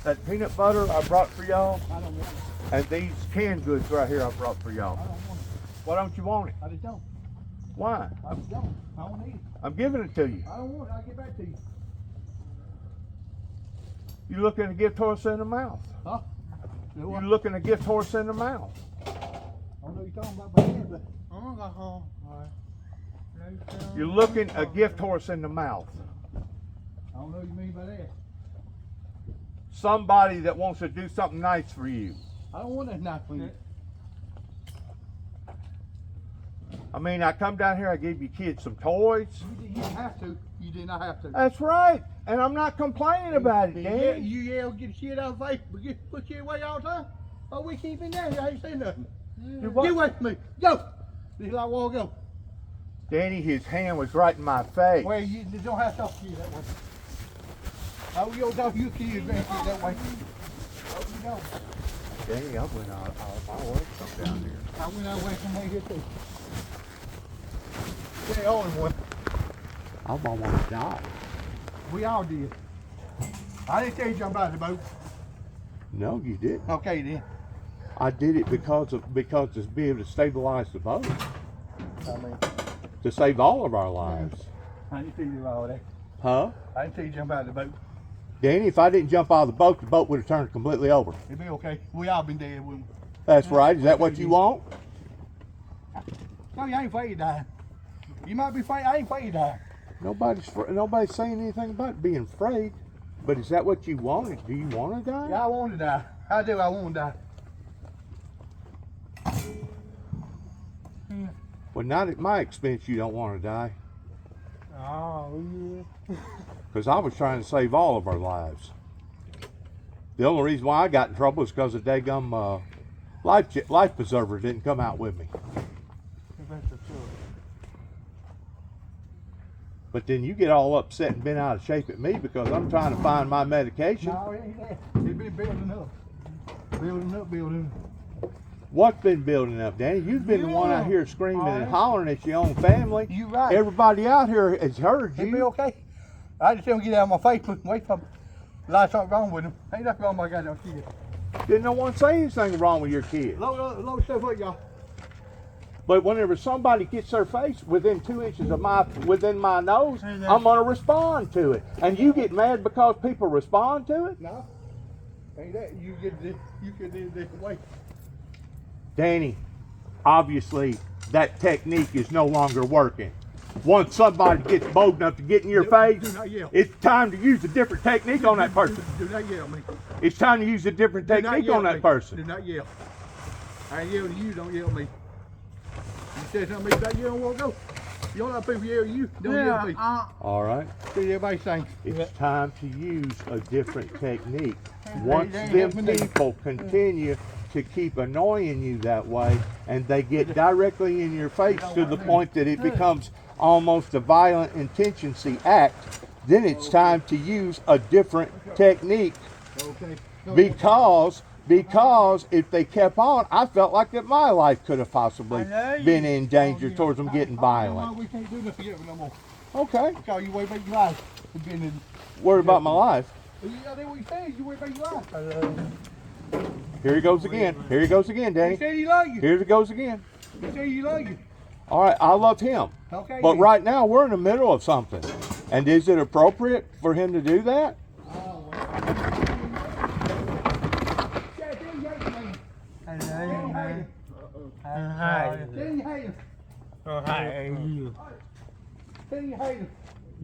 That peanut butter I brought for y'all, I don't want it. and these canned goods right here I brought for I y'all. don't want it. Why don't you want it? I just don't. Why? I just don't. I don't need it. I'm giving it to you. I don't want it. I'll get back to you. You looking a gift horse in the mouth. Huh? You You looking a gift horse in the mouth. I don't know what you're talking about, but yeah, but You're looking a gift horse in the mouth. I don't know what you mean by that. Somebody that wants to do something nice for you. I don't want that knife for you. I mean, I come down here, I gave you kids some toys. You didn't have to. You did not have to. That's right. And I'm not complaining about it, Yeah, Dan. you yell, get the shit out of the face, but put you away all the time. Oh, we keep in there. I ain't saying nothing. You Get away from me. Go. This is like wall go. Danny, his hand was right in my face. Well, you don't have to talk to you that way. Oh, you don't talk to your kids that way. Oh, you don't. Danny, I went out of my way from down here. I went away from here too. You're the only one. I'm almost died. We all did. I didn't tell you to jump out of the boat. No, you didn't. Okay then. I did it because to be able to stabilize the boat, I mean, to save all of our lives. I didn't tell you to do all that. Huh? I didn't tell you to jump out of the boat. Danny, if I didn't jump out of the boat would have turned completely over. It'd be okay. We all been dead, wouldn't we? That's right. Is that what you want? No, you ain't afraid to die. You might be afraid. I ain't afraid to die. Nobody's saying anything about being afraid. But is that what you wanted? Do you want to die? Yeah, I want to die. I do. I want to die. Well, not at my expense. You don't want to die. Oh, yeah. Because I was trying to save all of our lives. The only reason why I got in trouble is because the daggum life preserver didn't come out with me. But then you get all upset and been out of shape at me because I'm trying to find my medication. No, it ain't that. It's been building up. Building up. What's been building up, Danny? You've been the one out here screaming and hollering at your own family. You right. Everybody out here has heard It'll be you. okay. I just don't get out of my face. Wait for like something wrong with him. Ain't nothing wrong with my goddamn kid. Didn't no one say anything wrong with your kid. Load stuff up, y'all. But whenever somebody gets their face within 2 inches of within my nose, I'm gonna respond to it. And you get mad because people respond to it? No. Ain't that you get this way. Danny, obviously that technique is no longer working. Once somebody gets bold enough to get in your face, do not yell. it's time to use a different technique on that person. Do not yell at me. It's time to use a different Do not technique yell on at that me. person. Do not yell. I ain't yelling at you, don't yell at me. You said something to me about you don't want to go. You don't like people yell at you, don't yell at me. All right. See everybody saying. It's time to use a different technique. They Once ain't them helping me. people continue to keep annoying you that way and they get directly in your face to the point that it becomes almost a violent intentioncy act, then it's time to use a different technique. Okay. Because if they kept on, I felt like that my life could have possibly been in danger towards them getting violent. We can't do this together no more. Okay. Because you worry about your life. Worry about my life. Yeah, that's what you said. You worry about your life. Here he goes again. Here he goes again, He Danny. said he love you. Here he goes again. He said he love you. All right, I love him. Okay. But right now, we're in the middle of something. And is it appropriate for him to do that?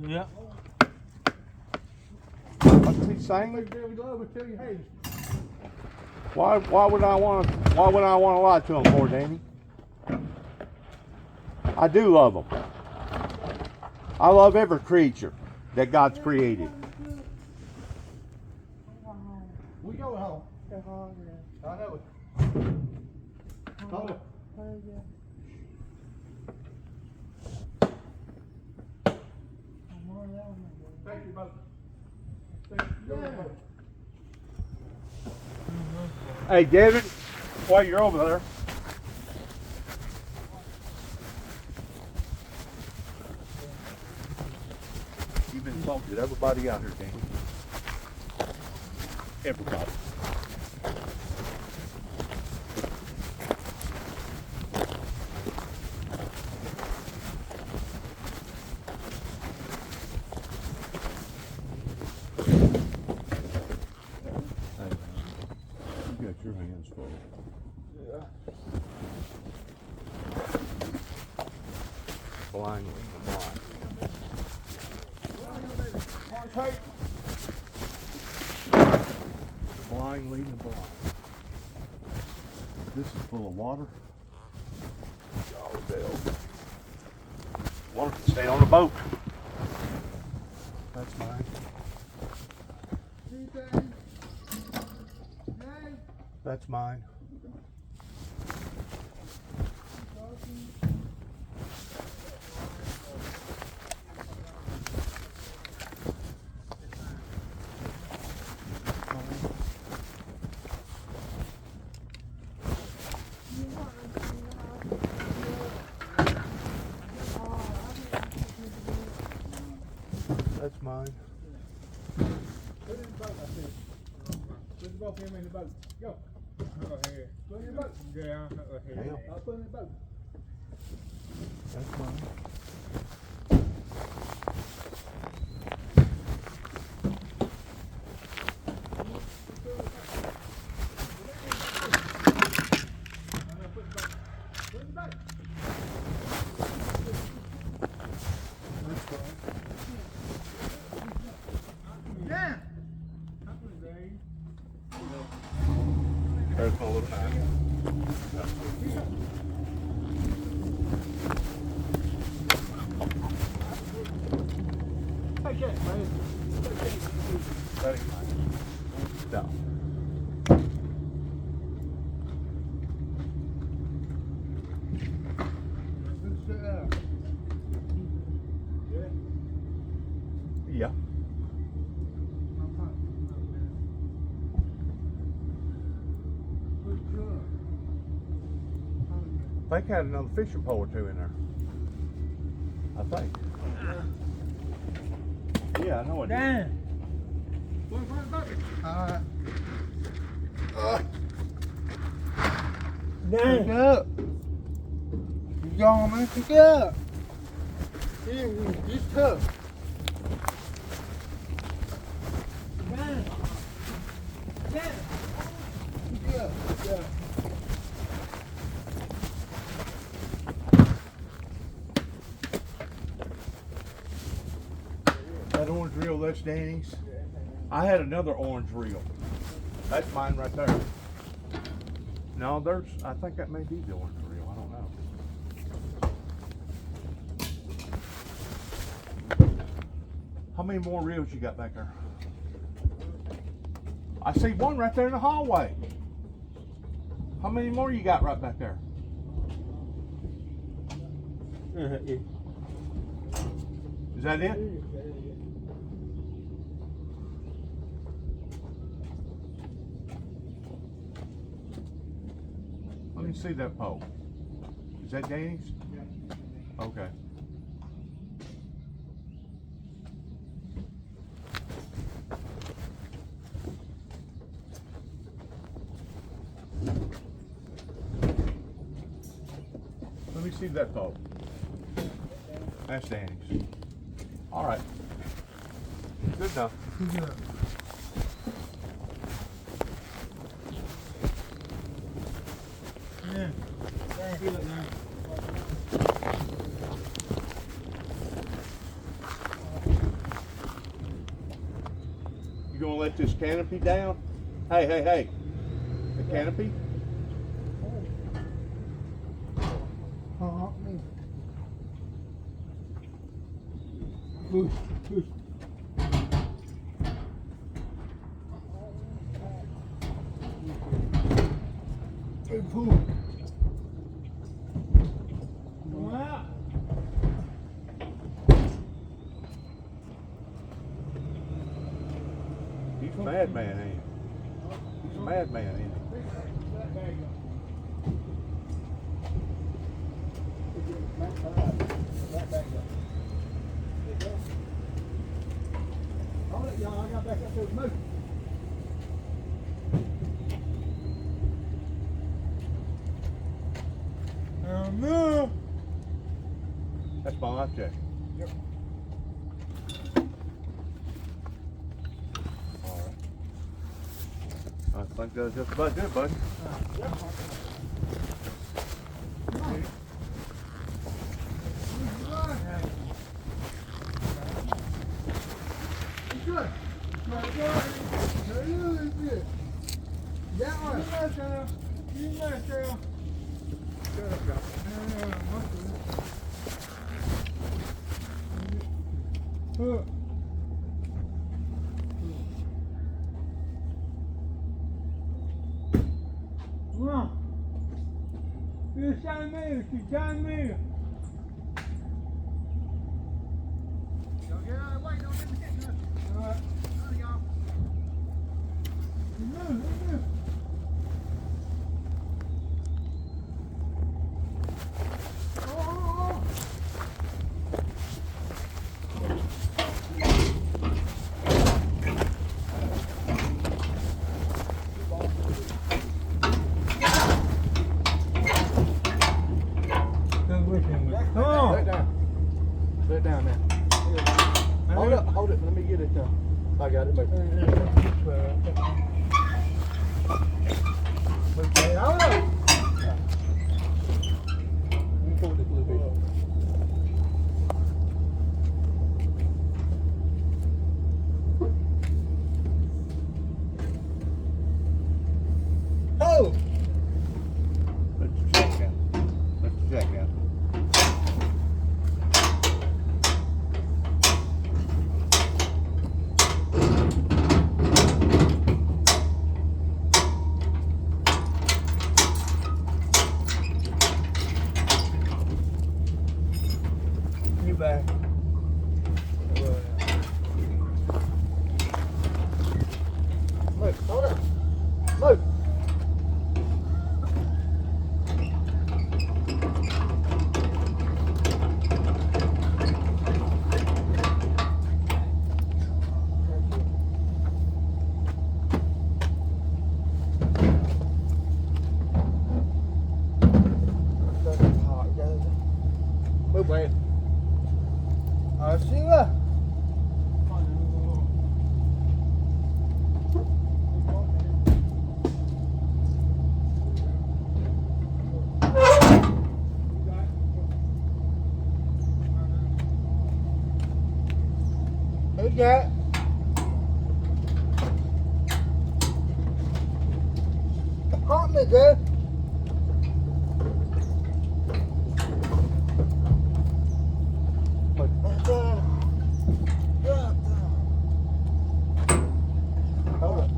Yeah. What's he saying? Why would I want to lie to him for, Danny? I do love him. I love every creature that God's created. We go home. I know it. Hold it. Thank you, brother. Thank you, brother. Hey, David, while you're over there, You've insulted everybody out here, Danny. Everybody. Hey, you got your hands full. Yeah. Blind leading the blind. Blind leading the blind. This is full of water. Oh, Dale. Water can stay on the boat. That's mine. That's mine. That's mine. Put it in the boat, I said. Put both of them in the boat. Go. Go ahead. Put it in the boat. Yeah, go ahead. Damn. I'll put it in the boat. That's mine. Put it in the boat. Yeah. There's my little knife. Take that, man. That ain't mine. No. Let's sit down. Yeah. Yeah. I think I had another fishing pole or two in there. I think. Yeah, I know I did. Dan. Alright. Dan. Pick up. You going, man? Pick up. It's tough. Dan. Dan. Pick up. Pick up. That orange reel, that's Danny's. I had another orange reel. That's mine right there. No, I think that may be the orange reel. I don't know. How many more reels you got back there? I see one right there in the hallway. How many more you got right back there? Is that it? Let me see that pole. Is that Danny's? Okay. Let me see that pole. That's Danny's. All right. Good enough. Pick up. Yeah. Feel it now. You gonna let this canopy down? Hey, hey, hey. The canopy? Push, push. Hey, pull. Come out. He's a madman, ain't he? He's a madman, ain't he? That bag up. That bag up. y'all. I got back up to the motor. No. That's my life jacket. Yep. Alright. I think that's just about it, buddy. Yep. Come on. It's good. Right there. There it is. Good. That one. You mess down. Shut up, guys. Come on. You're trying to move. She's trying to move. Don't get out of the way. Don't let me hit nothing. All right. None of y'all. Move. Oh. Come on. Sit down. Sit down now. Hold it. Let me get it down. I got it. Move. Okay, hold up. Let me pull it a little bit. Oh! Let the jack out. Let the jack out. You back. Move. Hold it. Move. Move, Wayne. See ya. Who's that? Caught me, dude. Hold it.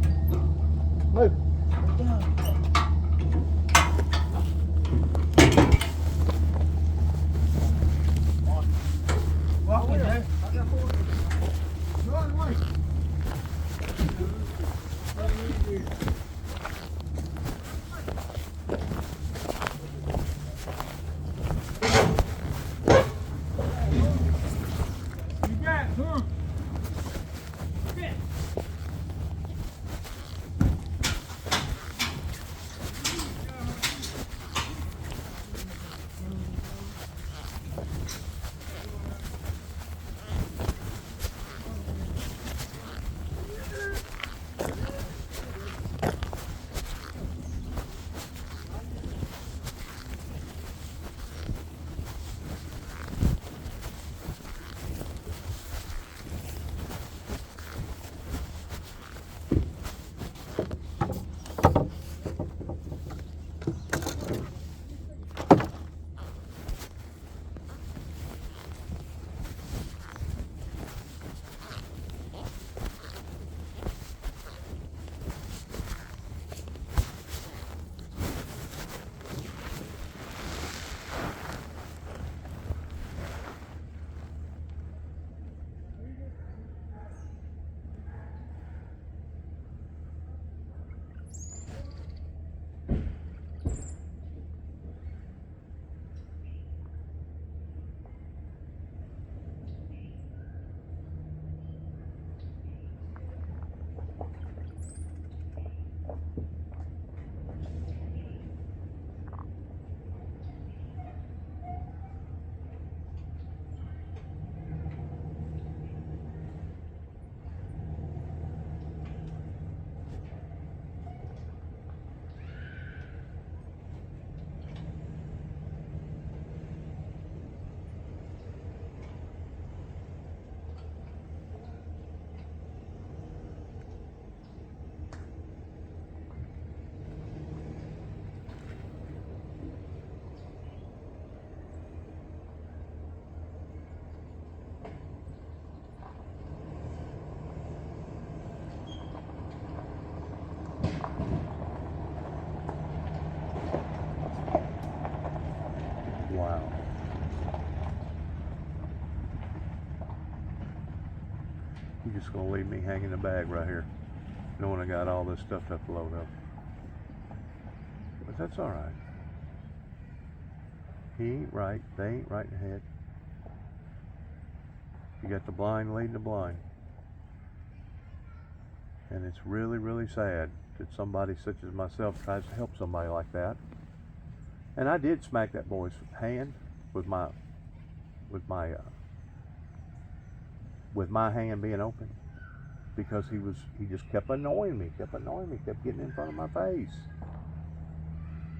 Move. Walk with that. Go on, wait. You just gonna leave me hanging the bag right here, knowing I got all this stuff to have to load up. But that's all right. He ain't right. They ain't right in the head. You got the blind leading the blind. And it's really, really sad that somebody such as myself tries to help somebody like that. And I did smack that boy's hand with my hand being open, because he just kept annoying me, kept getting in front of my face,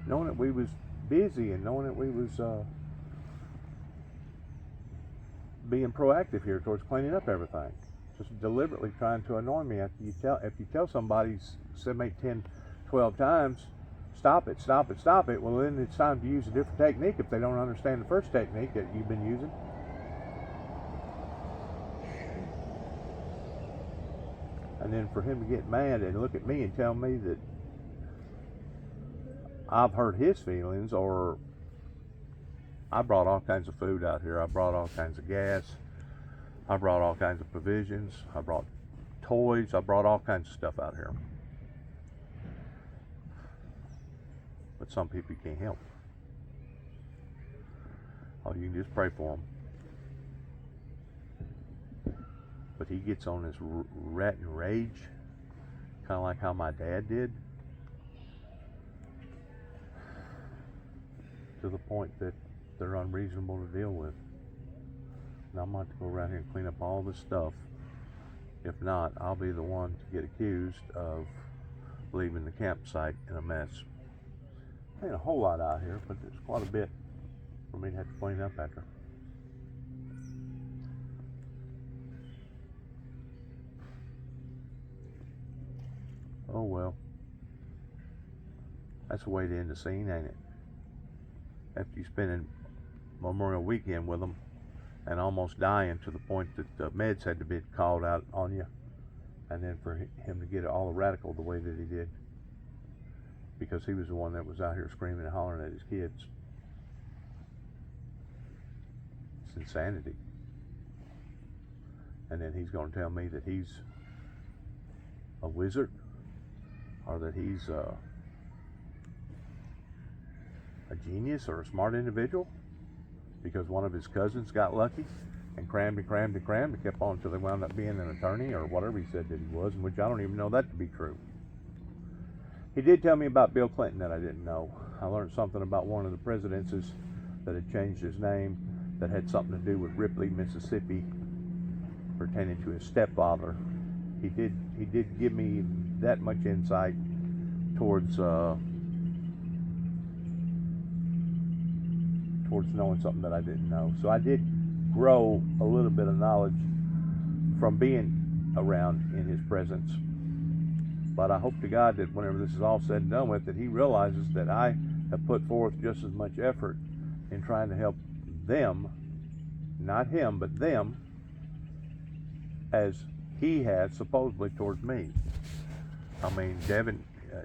knowing that we was busy and knowing that we was being proactive here towards cleaning up everything. Just deliberately trying to annoy me. If you tell somebody 7, 8, 10, 12 times, stop it, well then it's time to use a different technique if they don't understand the first technique that you've been using. And then for him to get mad and look at me and tell me that I've hurt his feelings, or I brought all kinds of food out here. I brought all kinds of gas. I brought all kinds of provisions. I brought toys. I brought all kinds of stuff out here. But some people you can't help. Oh, you can just pray for them. But he gets on this rat and rage, kind of like how my dad did, to the point that they're unreasonable to deal with. And I'm going to go around here and clean up all this stuff. If not, I'll be the one to get accused of leaving the campsite in a mess. Ain't a whole lot out here, but there's quite a bit for me to have to clean up after. Oh well. That's the way to end the scene, ain't it? After you spending Memorial Weekend with them and almost dying to the point that the meds had to be called out on you, and then for him to get all radical the way that he did, because he was the one that was out here screaming and hollering at his kids. It's insanity. And then he's going to tell me that he's a wizard, or that he's a genius or a smart individual, because one of his cousins got lucky and crammed and kept on until they wound up being an attorney or whatever he said that he was, which I don't even know that to be true. He did tell me about Bill Clinton that I didn't know. I learned something about one of the presidencies that had changed his name, that had something to do with Ripley, Mississippi, pertaining to his stepfather. He did give me that much insight towards knowing something that I didn't know. So I did grow a little bit of knowledge from being around in his presence. But I hope to God that whenever this is all said and done with, that he realizes that I have put forth just as much effort in trying to help them, not him, but them, as he has supposedly towards me. I mean, Devin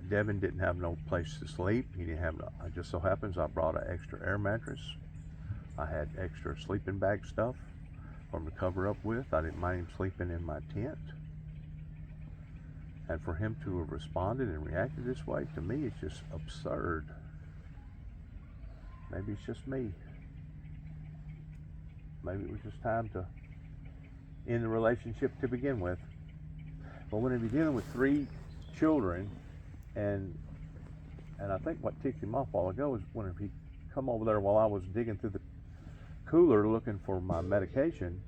didn't have no place to sleep. He didn't have no, it just so happens I brought an extra air mattress. I had extra sleeping bag stuff for him to cover up with. I didn't mind him sleeping in my tent. And for him to have responded and reacted this way, to me, it's just absurd. Maybe it's just me. Maybe it was just time to end the relationship to begin with. But when you're dealing with 3 children, and I think what ticked him off a while ago is whenever he come over there while I was digging through the cooler looking for my medication.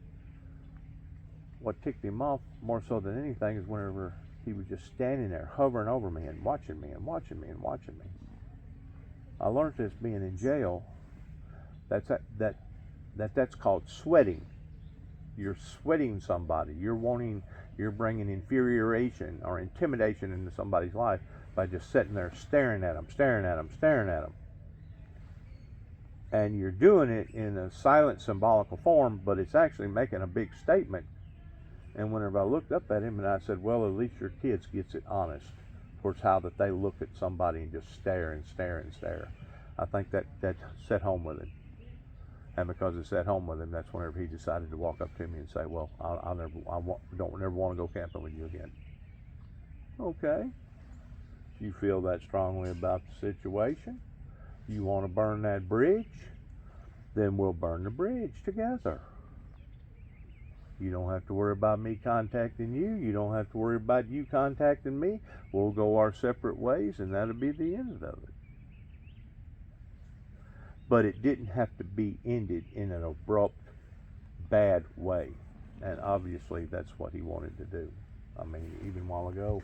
What ticked him off more so than anything is whenever he was just standing there hovering over me and watching me and watching me and watching me. I learned this being in jail. That's called sweating. You're sweating somebody. You're bringing infuriation or intimidation into somebody's life by just sitting there staring at them. And you're doing it in a silent, symbolical form, but it's actually making a big statement. And whenever I looked up at him and I said, well, at least your kids gets it honest towards how that they look at somebody and just stare and stare and stare. I think that set home with him. And because it's at home with him, that's whenever he decided to walk up to me and say, well, don't never want to go camping with you again. Okay. You feel that strongly about the situation? You want to burn that bridge? Then we'll burn the bridge together. You don't have to worry about me contacting you. You don't have to worry about you contacting me. We'll go our separate ways, and that'll be the end of it. But it didn't have to be ended in an abrupt, bad way. And obviously, that's what he wanted to do. I mean, even a while ago,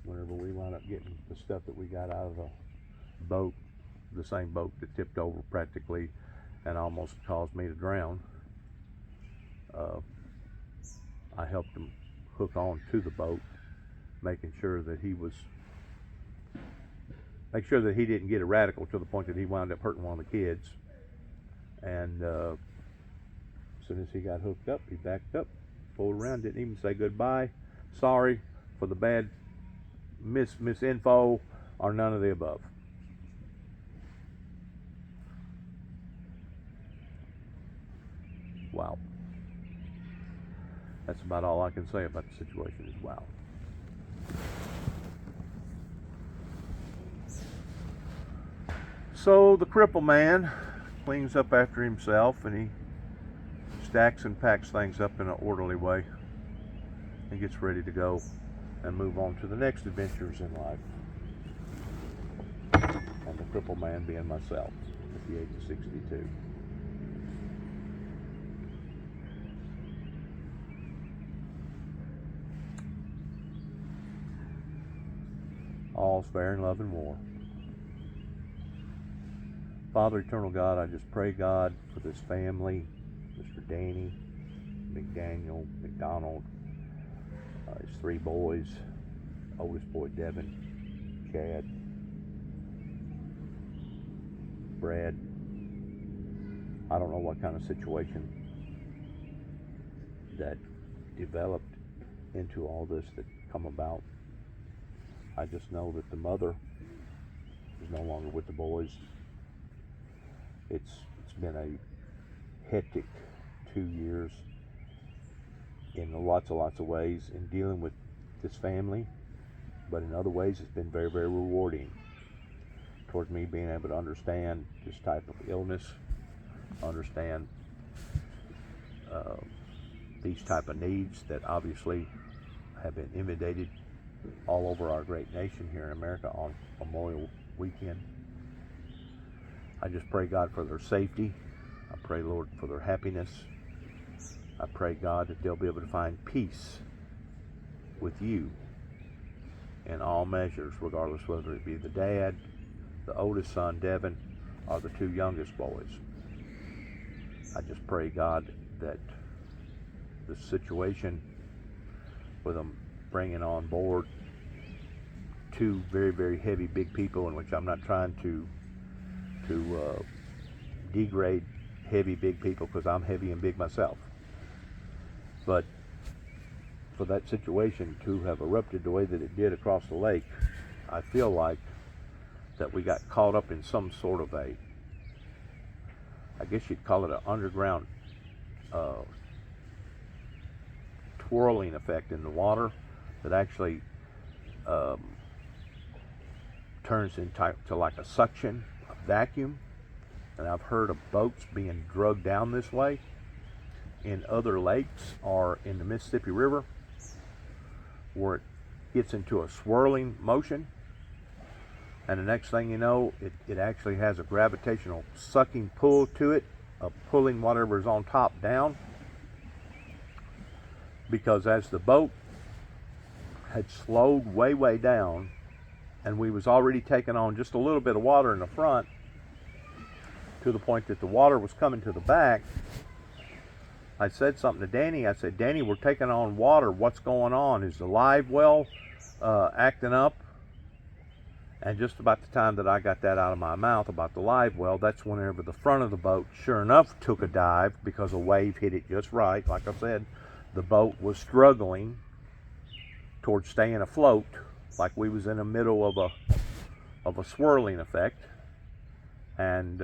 whenever we wound up getting the stuff that we got out of the boat, the same boat that tipped over practically and almost caused me to drown, I helped him hook on to the boat, making sure that he didn't get radical to the point that he wound up hurting one of the kids. And as soon as he got hooked up, he backed up, pulled around, didn't even say goodbye, sorry for the bad misinfo, or none of the above. Wow. That's about all I can say about the situation is wow. So the cripple man cleans up after himself, and he stacks and packs things up in an orderly way and gets ready to go and move on to the next adventures in life. And the cripple man being myself at the age of 62. All's fair in love and war. Father, eternal God, I just pray, God, for this family, Mr. Danny, McDaniel, McDonald, his 3 boys, oldest boy Devin, Chad, Brad. I don't know what kind of situation that developed into all this that come about. I just know that the mother is no longer with the boys. It's been a hectic 2 years in lots of ways in dealing with this family, but in other ways it's been very, very rewarding towards me being able to understand this type of illness, understand these type of needs that obviously have been inundated all over our great nation here in America on Memorial Weekend. I just pray, God, for their safety. I pray, Lord, for their happiness. I pray, God, that they'll be able to find peace with you in all measures, regardless whether it be the dad, the oldest son, Devin, or the 2 youngest boys. I just pray, God, that the situation with them bringing on board 2 very, very heavy, big people, in which I'm not trying to degrade heavy, big people, because I'm heavy and big myself. But for that situation to have erupted the way that it did across the lake, I feel like that we got caught up in some sort of I guess you'd call it an underground twirling effect in the water that actually turns into like a suction, a vacuum. And I've heard of boats being drugged down this way in other lakes or in the Mississippi River, where it gets into a swirling motion, and the next thing you know, it actually has a gravitational sucking pull to it, of pulling whatever is on top down, because as the boat had slowed way down, and we was already taking on just a little bit of water in the front, to the point that the water was coming to the back, I said something to Danny. I said, Danny, we're taking on water. What's going on? Is the live well acting up? And just about the time that I got that out of my mouth about the live well, that's whenever the front of the boat, sure enough, took a dive, because a wave hit it just right. Like I said, the boat was struggling towards staying afloat, like we was in the middle of a swirling effect. And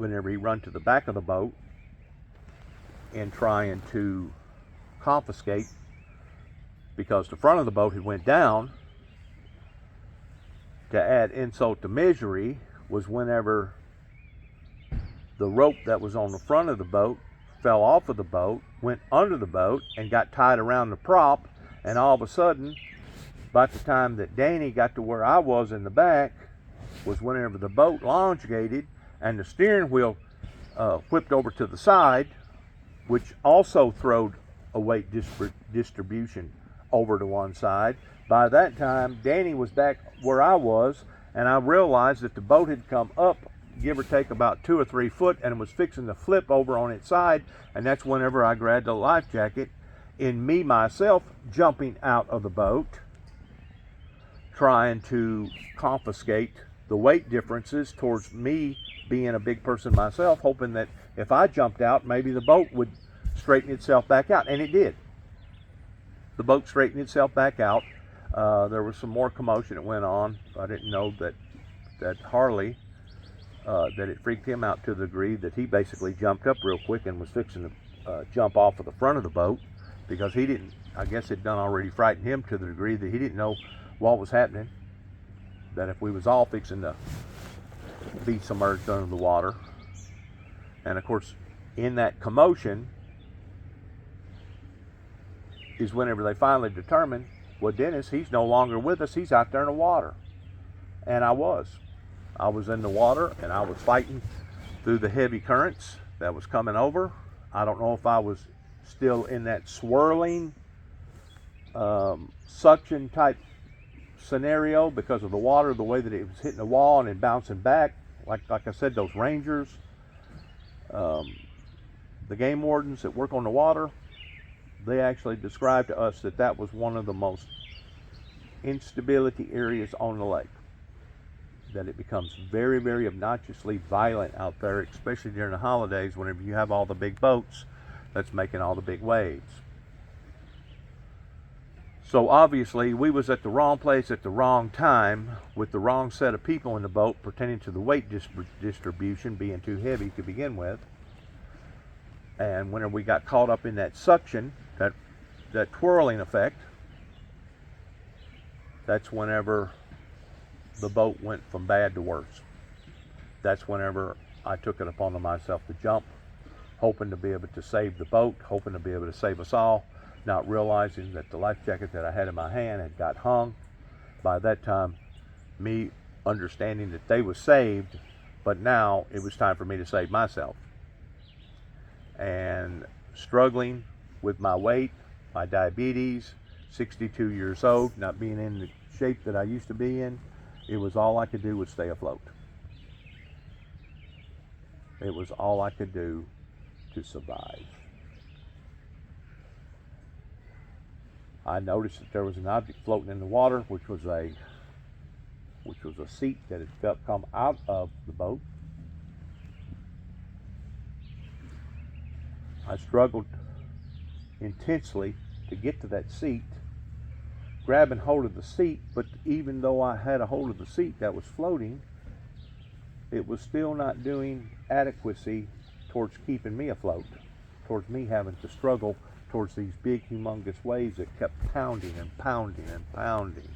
whenever he run to the back of the boat and trying to confiscate, because the front of the boat had went down. To add insult to misery was whenever the rope that was on the front of the boat fell off of the boat, went under the boat, and got tied around the prop, and all of a sudden, by the time that Danny got to where I was in the back, was whenever the boat launch gated and the steering wheel whipped over to the side, which also throwed a weight distribution over to one side. By that time, Danny was back where I was, and I realized that the boat had come up, give or take about 2 or 3 foot, and was fixing to flip over on its side, and that's whenever I grabbed the life jacket, in me myself jumping out of the boat, trying to confiscate the weight differences towards me being a big person myself, hoping that if I jumped out, maybe the boat would straighten itself back out, and it did. The boat straightened itself back out. There was some more commotion that went on. I didn't know that Harley, that it freaked him out to the degree that he basically jumped up real quick and was fixing to jump off of the front of the boat, because he didn't, I guess it done already frightened him to the degree that he didn't know what was happening, that if we was all fixing to be submerged under the water. And of course, in that commotion is whenever they finally determined, well, Dennis, he's no longer with us, he's out there in the water. And I was in the water, and I was fighting through the heavy currents that was coming over. I don't know if I was still in that swirling suction type scenario because of the water, the way that it was hitting the wall and then bouncing back. Like I said, those rangers, the game wardens that work on the water, they actually described to us that that was one of the most instability areas on the lake. That it becomes very, very obnoxiously violent out there, especially during the holidays, whenever you have all the big boats that's making all the big waves. So obviously we was at the wrong place at the wrong time with the wrong set of people in the boat, pertaining to the weight distribution being too heavy to begin with. And whenever we got caught up in that suction, that twirling effect, that's whenever the boat went from bad to worse. That's whenever I took it upon myself to jump, hoping to be able to save the boat, hoping to be able to save us all, not realizing that the life jacket that I had in my hand had got hung. By that time, me understanding that they were saved, but now it was time for me to save myself. And struggling with my weight, my diabetes, 62 years old, not being in the shape that I used to be in, it was all I could do was stay afloat. It was all I could do to survive. I noticed that there was an object floating in the water, which was a seat that had come out of the boat. I struggled intensely to get to that seat, grabbing hold of the seat, but even though I had a hold of the seat that was floating, it was still not doing adequacy towards keeping me afloat, towards me having to struggle towards these big humongous waves that kept pounding and pounding and pounding.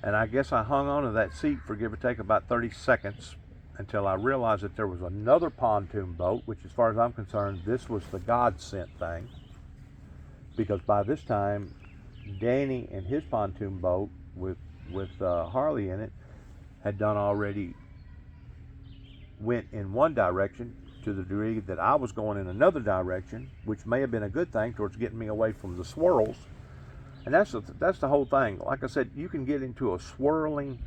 And I guess I hung on to that seat for give or take about 30 seconds until I realized that there was another pontoon boat, which as far as I'm concerned, this was the God sent thing, because by this time Danny and his pontoon boat with Harley in it had done already went in one direction, to the degree that I was going in another direction, which may have been a good thing towards getting me away from the swirls. And that's the whole thing. Like I said, you can get into a swirling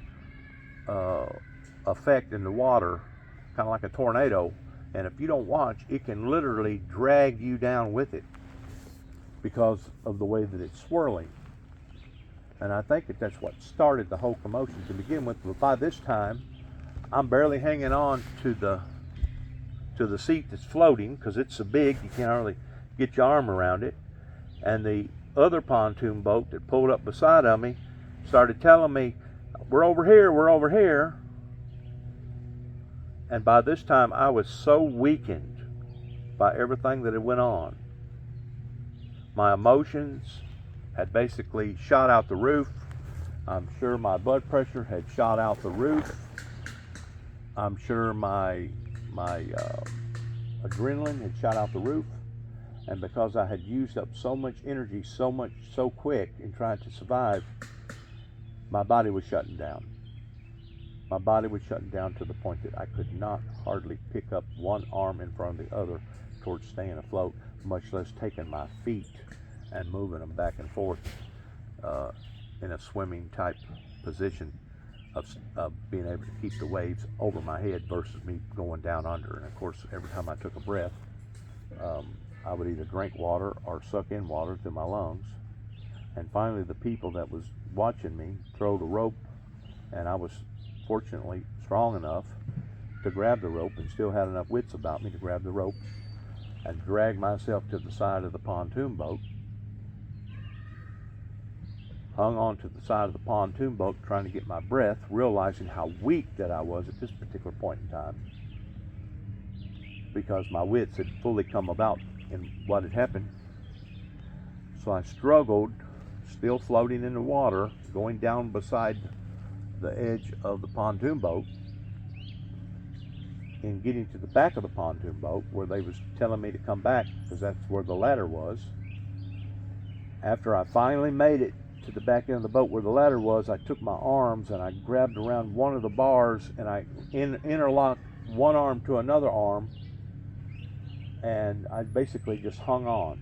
effect in the water, kind of like a tornado, and if you don't watch, it can literally drag you down with it because of the way that it's swirling. And I think that's what started the whole commotion to begin with. But by this time, I'm barely hanging on to the seat that's floating, because it's so big you can't hardly get your arm around it. And the other pontoon boat that pulled up beside of me started telling me, we're over here, we're over here. And by this time, I was so weakened by everything that had went on. My emotions had basically shot out the roof. I'm sure my blood pressure had shot out the roof. I'm sure my adrenaline had shot out the roof. And because I had used up so much energy, so quick in trying to survive, my body was shutting down. My body was shutting down to the point that I could not hardly pick up one arm in front of the other towards staying afloat, much less taking my feet and moving them back and forth in a swimming type position of being able to keep the waves over my head versus me going down under. And of course, every time I took a breath, I would either drink water or suck in water through my lungs. And finally, the people that was watching me throw the rope, and I was fortunately strong enough to grab the rope and still had enough wits about me to grab the rope and drag myself to the side of the pontoon boat. Hung on to the side of the pontoon boat trying to get my breath, realizing how weak that I was at this particular point in time, because my wits had fully come about in what had happened. So I struggled, still floating in the water, going down beside the edge of the pontoon boat, and getting to the back of the pontoon boat where they was telling me to come back because that's where the ladder was. After I finally made it to the back end of the boat where the ladder was, I took my arms and I grabbed around one of the bars and I interlocked one arm to another arm, and I basically just hung on.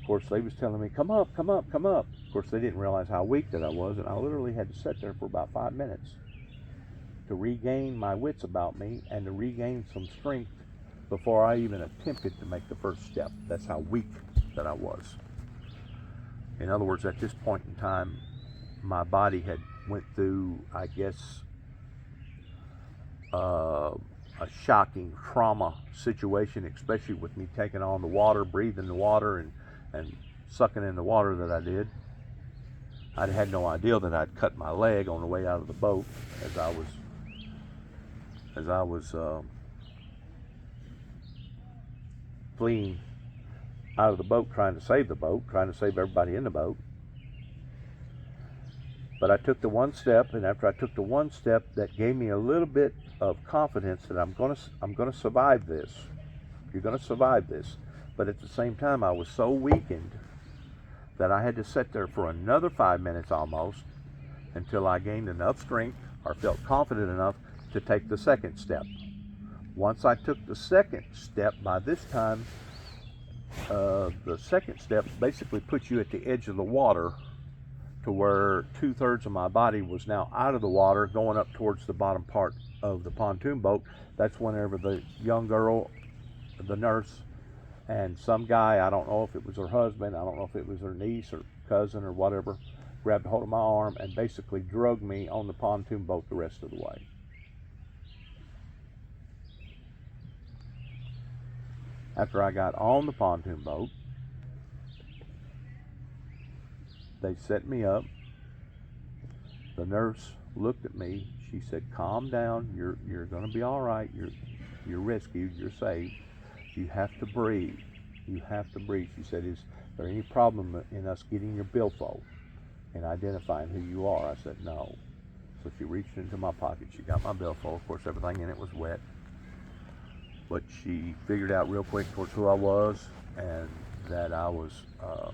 Of course, they was telling me, come up, come up, come up. Of course, they didn't realize how weak that I was, and I literally had to sit there for about 5 minutes to regain my wits about me and to regain some strength before I even attempted to make the first step. That's how weak that I was. In other words, at this point in time, my body had went through, I guess, a shocking trauma situation, especially with me taking on the water, breathing the water, and sucking in the water that I did. I had no idea that I'd cut my leg on the way out of the boat as I was fleeing out of the boat, trying to save the boat, trying to save everybody in the boat. But I took the one step, and after I took the one step, that gave me a little bit of confidence that I'm gonna survive this. You're gonna survive this. But at the same time, I was so weakened that I had to sit there for another 5 minutes almost until I gained enough strength or felt confident enough to take the second step. Once I took the second step, by this time, the second step basically puts you at the edge of the water to where 2/3 of my body was now out of the water going up towards the bottom part of the pontoon boat. That's whenever the young girl, the nurse, and some guy, I don't know if it was her husband, I don't know if it was her niece or cousin or whatever, grabbed hold of my arm and basically drug me on the pontoon boat the rest of the way. After I got on the pontoon boat, they set me up. The nurse looked at me. She said, "Calm down. You're going to be all right. You're rescued. You're saved. You have to breathe. You have to breathe." She said, "Is there any problem in us getting your billfold and identifying who you are?" I said, "No." So she reached into my pocket. She got my billfold. Of course, everything in it was wet. But she figured out real quick, of course, who I was and that I was a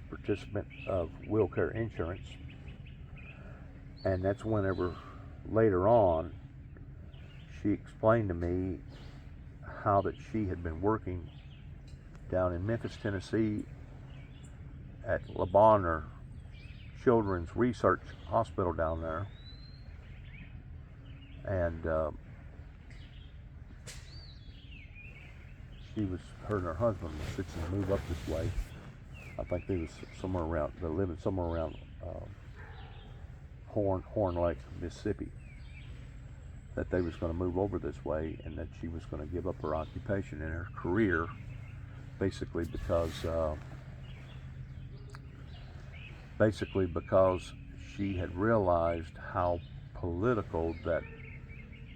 participant of WillCare Insurance. And that's whenever later on she explained to me how that she had been working down in Memphis, Tennessee at Le Bonheur Children's Research Hospital down there. And her and her husband was fixing to move up this way. I think they're living somewhere around Horn Lake, Mississippi. That they was going to move over this way, and that she was going to give up her occupation and her career, basically because she had realized how political that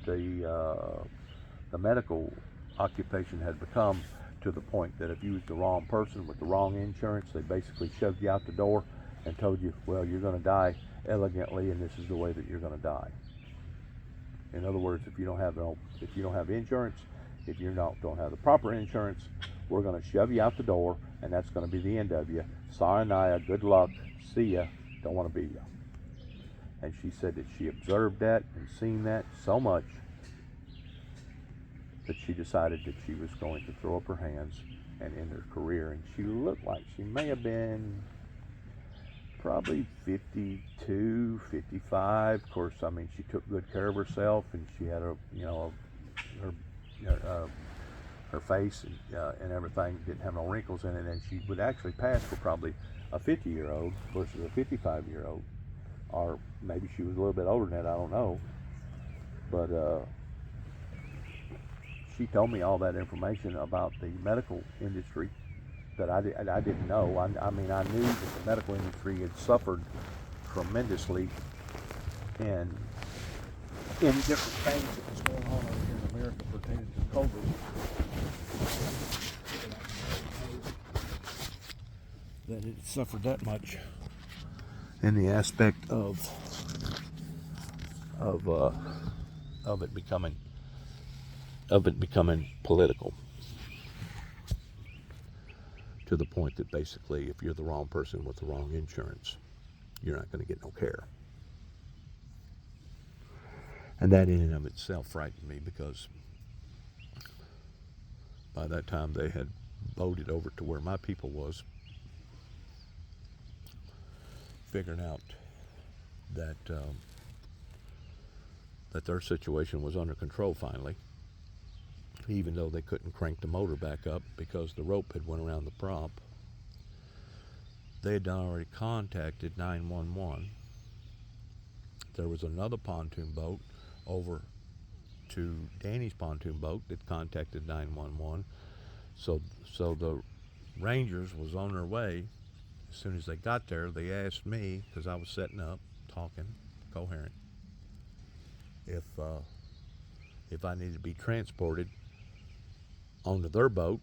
the medical occupation had become, to the point that if you was the wrong person with the wrong insurance, they basically shoved you out the door and told you, well, you're going to die elegantly, and this is the way that you're going to die. In other words, if you don't have insurance, if you don't have the proper insurance, we're going to shove you out the door, and that's going to be the end of you. Sayonara, good luck, see ya, don't want to be you. And she said that she observed that and seen that so much that she decided that she was going to throw up her hands and end her career. And she looked like she may have been probably 52, 55. Of course, I mean, she took good care of herself, and she had her face and everything didn't have no wrinkles in it, and she would actually pass for probably a 50-year-old versus a 55-year-old, or maybe she was a little bit older than that, I don't know. But she told me all that information about the medical industry that I didn't know. I mean, I knew that the medical industry had suffered tremendously in different things that was going on over here in America pertaining to COVID. That it suffered that much in the aspect of it becoming political, to the point that basically if you're the wrong person with the wrong insurance, you're not going to get no care. And that in and of itself frightened me, because by that time they had voted over to where my people was, figuring out that their situation was under control finally, even though they couldn't crank the motor back up because the rope had went around the prop. They had already contacted 911. There was another pontoon boat over to Danny's pontoon boat that contacted 911. So the Rangers was on their way. As soon as they got there, they asked me, because I was setting up, talking, coherent, if I needed to be transported onto their boat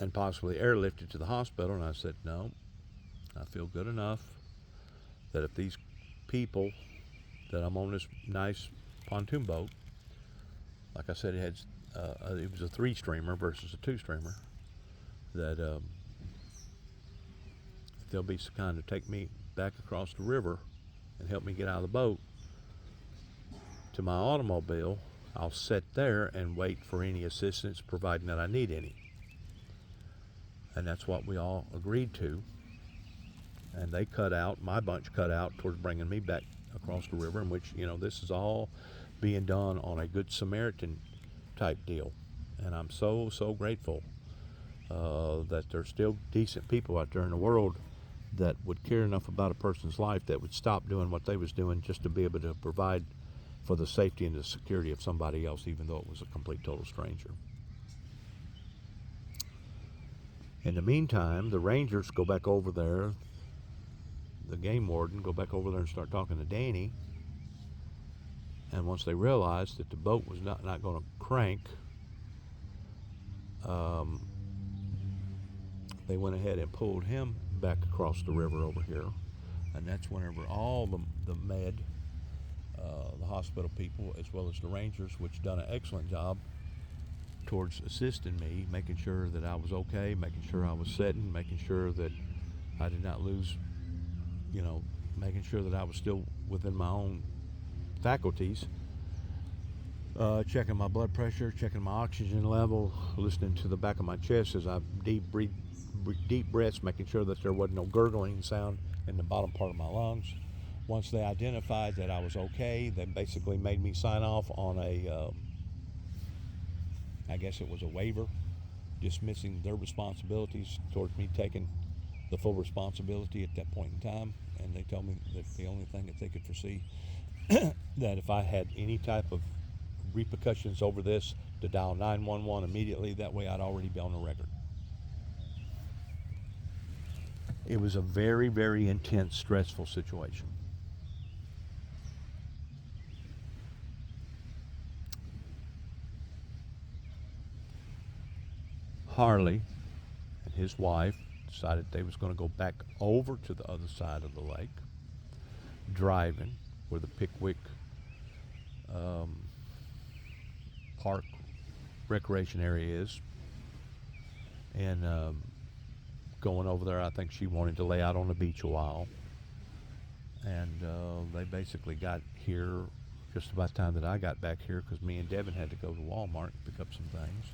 and possibly airlifted to the hospital. And I said, no, I feel good enough that if these people that I'm on this nice pontoon boat, like I said, it was a 3-streamer versus a 2-streamer, that if they'll be so kind to take me back across the river and help me get out of the boat to my automobile, I'll sit there and wait for any assistance, providing that I need any. And that's what we all agreed to. And they my bunch cut out towards bringing me back across the river, in which, this is all being done on a Good Samaritan type deal. And I'm so, so grateful that there's still decent people out there in the world that would care enough about a person's life that would stop doing what they was doing just to be able to provide for the safety and the security of somebody else, even though it was a complete total stranger. In the meantime, the Rangers go back over there, the game warden go back over there and start talking to Danny. And once they realized that the boat was not going to crank, they went ahead and pulled him back across the river over here. And that's whenever all the med, the hospital people, as well as the Rangers, which done an excellent job towards assisting me, making sure that I was okay, making sure I was sitting, making sure that I did not lose, making sure that I was still within my own faculties, checking my blood pressure, checking my oxygen level, listening to the back of my chest as I deep breaths, making sure that there wasn't no gurgling sound in the bottom part of my lungs. Once they identified that I was okay, they basically made me sign off on I guess it was a waiver, dismissing their responsibilities towards me taking the full responsibility at that point in time. And they told me that the only thing that they could foresee, that if I had any type of repercussions over this, to dial 911 immediately. That way I'd already be on the record. It was a very, very intense, stressful situation. Harley and his wife decided they was going to go back over to the other side of the lake, driving where the Pickwick Park recreation area is, and going over there, I think she wanted to lay out on the beach a while, and they basically got here just about the time that I got back here, because me and Devin had to go to Walmart and pick up some things.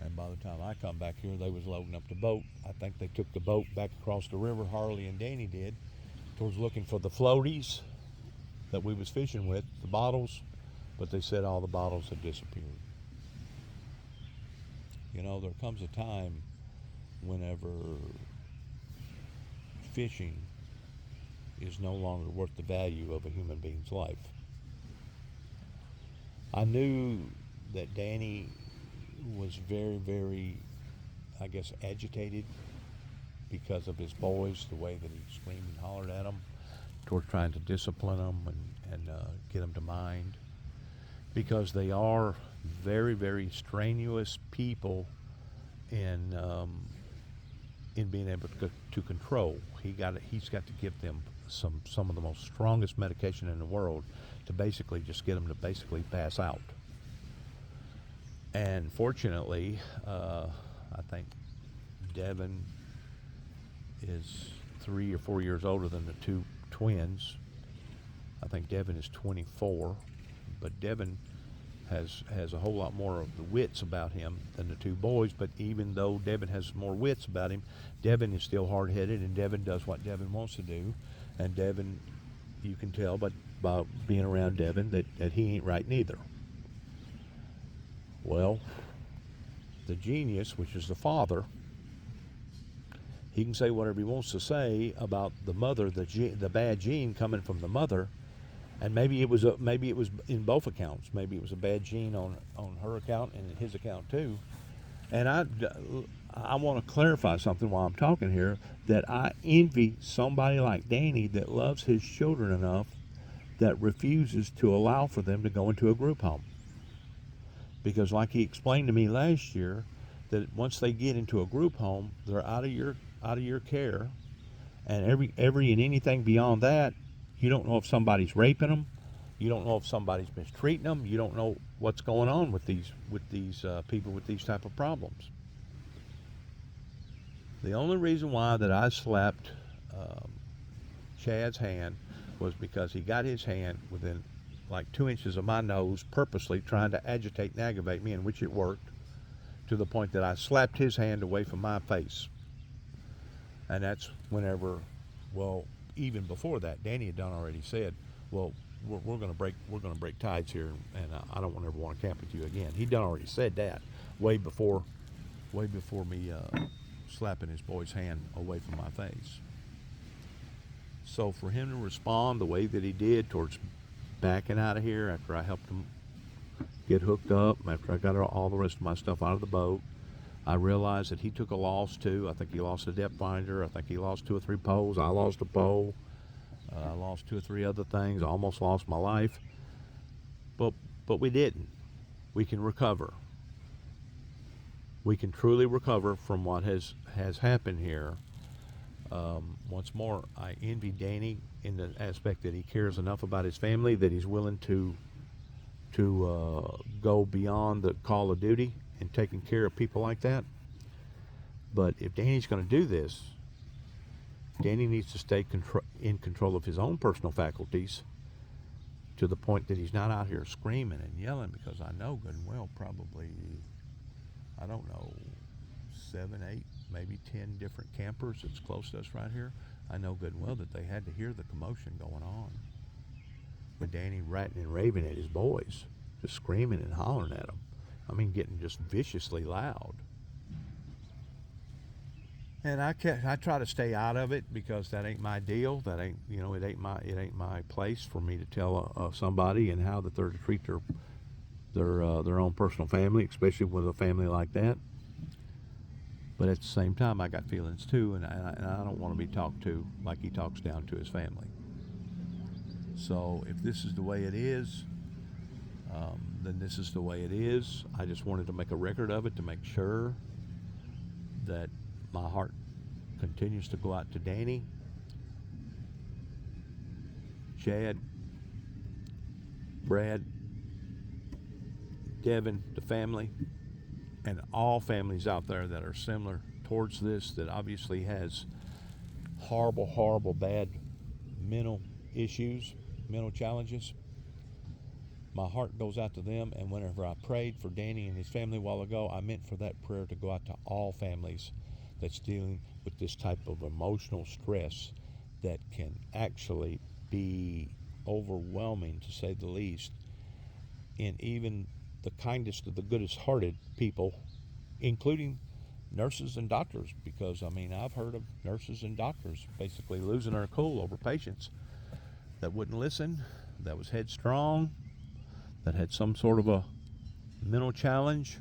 And by the time I come back here, they was loading up the boat. I think they took the boat back across the river, Harley and Danny did, towards looking for the floaties that we was fishing with, the bottles, but they said all the bottles had disappeared. You know, there comes a time whenever fishing is no longer worth the value of a human being's life. I knew that Danny was very, very, I guess, agitated because of his boys, the way that he screamed and hollered at them, toward trying to discipline them and get them to mind, because they are very, very strenuous people in being able to control. He's got to give them some of the most strongest medication in the world to basically just get them to basically pass out. And fortunately, I think Devin is 3 or 4 years older than the two twins. I think Devin is 24, but Devin has a whole lot more of the wits about him than the two boys. But even though Devin has more wits about him, Devin is still hard-headed, and Devin does what Devin wants to do. And Devin, you can tell by being around Devin that he ain't right neither. Well, the genius, which is the father, he can say whatever he wants to say about the mother, the bad gene coming from the mother, and maybe it was in both accounts. Maybe it was a bad gene on her account and his account too. And I want to clarify something while I'm talking here, that I envy somebody like Danny that loves his children enough that refuses to allow for them to go into a group home. Because like he explained to me last year, that once they get into a group home, they're out of your care, and every and anything beyond that, you don't know if somebody's raping them, you don't know if somebody's mistreating them, you don't know what's going on with these people with these type of problems. The only reason why that I slapped Chad's hand was because he got his hand within like 2 inches of my nose, purposely trying to agitate and aggravate me, in which it worked, to the point that I slapped his hand away from my face. And that's whenever, well, even before that, Danny had done already said, well, we're going to break tides here, and I don't ever want to camp with you again. He'd done already said that way before me slapping his boy's hand away from my face. So for him to respond the way that he did towards backing out of here after I helped him get hooked up, after I got all the rest of my stuff out of the boat, I realized that he took a loss too. I think he lost a depth finder. I think he lost 2 or 3 poles. I lost a pole. I lost 2 or 3 other things. I almost lost my life. But we didn't. We can recover. We can truly recover from what has happened here. Once more, I envy Danny in the aspect that he cares enough about his family that he's willing to go beyond the call of duty and taking care of people like that. But if Danny's going to do this, Danny needs to stay in control of his own personal faculties, to the point that he's not out here screaming and yelling, because I know good and well probably, I don't know, 7, 8, maybe 10 different campers that's close to us right here. I know good and well that they had to hear the commotion going on with Danny ranting and raving at his boys, just screaming and hollering at them. I mean, getting just viciously loud. And I try to stay out of it, because that ain't my deal. That ain't, it ain't my place for me to tell somebody and how that they're to treat their own personal family, especially with a family like that. But at the same time, I got feelings too, and I don't want to be talked to like he talks down to his family. So if this is the way it is, then this is the way it is. I just wanted to make a record of it to make sure that my heart continues to go out to Danny, Chad, Brad, Devin, the family, and all families out there that are similar towards this, that obviously has horrible, bad mental issues, mental challenges. My heart goes out to them, and whenever I prayed for Danny and his family a while ago, I meant for that prayer to go out to all families that's dealing with this type of emotional stress that can actually be overwhelming, to say the least, in even the kindest of the goodest hearted people, including nurses and doctors, because I mean, I've heard of nurses and doctors basically losing their cool over patients that wouldn't listen, that was headstrong, that had some sort of a mental challenge.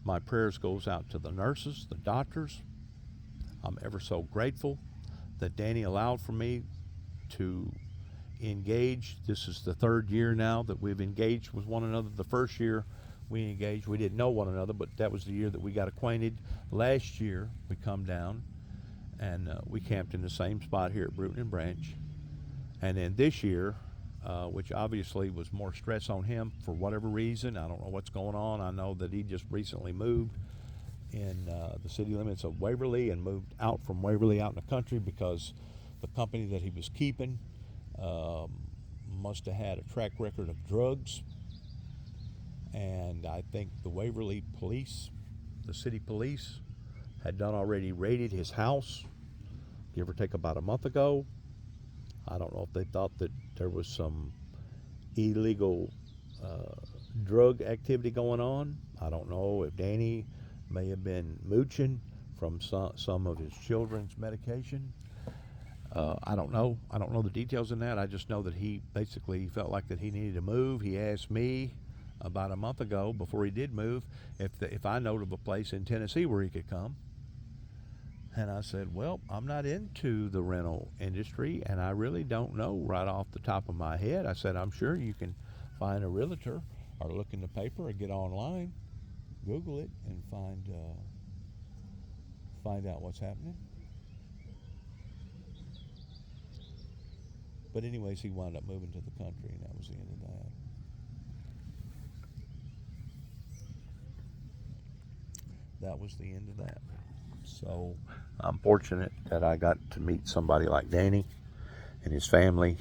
My prayers goes out to the nurses, the doctors. I'm ever so grateful that Danny allowed for me to engage. This is the third year now that we've engaged with one another. The first year we engaged, we didn't know one another, but that was the year that we got acquainted. Last year we come down and we camped in the same spot here at Bruton and Branch. And then this year, which obviously was more stress on him for whatever reason. I don't know what's going on. I know that he just recently moved in the city limits of Waverly and moved out from Waverly out in the country because the company that he was keeping must have had a track record of drugs. And I think the Waverly police, the city police, had done already raided his house, give or take about a month ago. I don't know if they thought that there was some illegal drug activity going on. I don't know if Danny may have been mooching from some of his children's medication. I don't know. I don't know the details in that. I just know that he basically felt like that he needed to move. He asked me about a month ago, before he did move, if I know of a place in Tennessee where he could come. And I said, well, I'm not into the rental industry, and I really don't know right off the top of my head. I said, I'm sure you can find a realtor or look in the paper or get online, Google it, and find out what's happening. But anyways, he wound up moving to the country, and that was the end of that. That was the end of that. So I'm fortunate that I got to meet somebody like Danny and his family.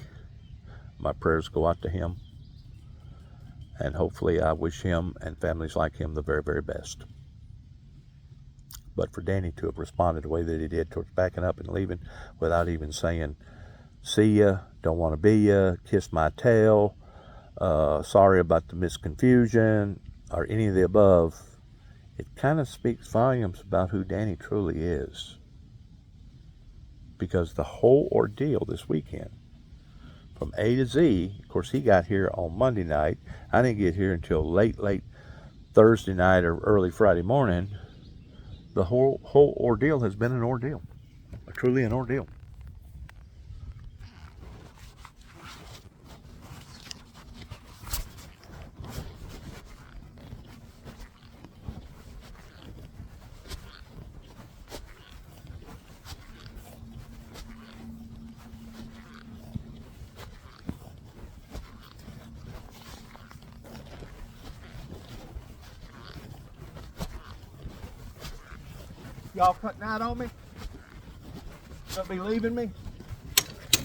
My prayers go out to him, and hopefully I wish him and families like him the very, very best. But for Danny to have responded the way that he did towards backing up and leaving without even saying, see ya, don't want to be ya, kiss my tail, sorry about the misconfusion, or any of the above, it kind of speaks volumes about who Danny truly is. Because the whole ordeal this weekend, from A to Z, of course he got here on Monday night. I didn't get here until late Thursday night or early Friday morning. The whole ordeal has been an ordeal, truly an ordeal. Y'all cutting out on me? Gonna be leaving me?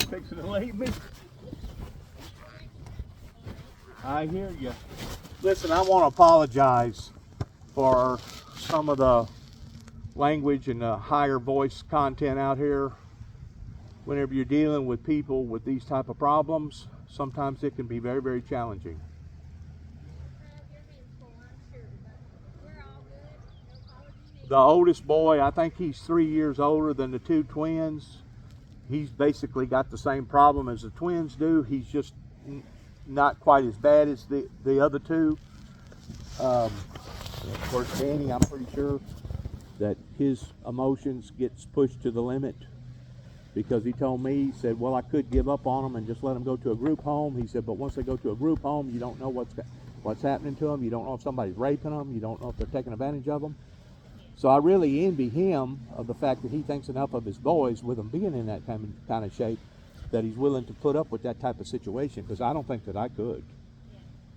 Fixing to leave me? I hear you. Listen, I want to apologize for some of the language and the higher voice content out here. Whenever you're dealing with people with these type of problems, sometimes it can be very, very challenging. The oldest boy, I think he's 3 years older than the two twins. He's basically got the same problem as the twins do. He's just not quite as bad as the other two. Of course, Danny, I'm pretty sure that his emotions gets pushed to the limit, because he told me, he said, well, I could give up on them and just let them go to a group home. He said, but once they go to a group home, you don't know what's happening to them. You don't know if somebody's raping them. You don't know if they're taking advantage of them. So I really envy him of the fact that he thinks enough of his boys with them being in that kind of shape that he's willing to put up with that type of situation, because I don't think that I could,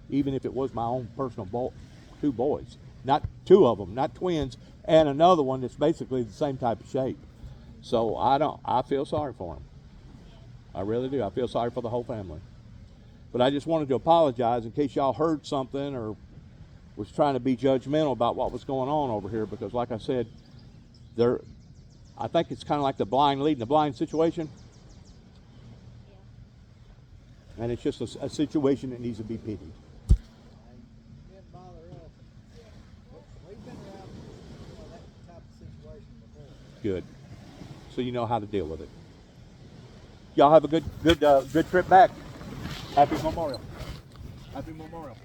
even if it was my own personal two boys, not two of them, not twins, and another one that's basically the same type of shape. So I feel sorry for him. I really do. I feel sorry for the whole family. But I just wanted to apologize in case y'all heard something or was trying to be judgmental about what was going on over here, because like I said, I think it's kind of like the blind leading the blind situation. And it's just a situation that needs to be pitied. Didn't bother us. We've been around that type of situation before. Good. So you know how to deal with it. Y'all have a good trip back. Happy Memorial. Happy Memorial.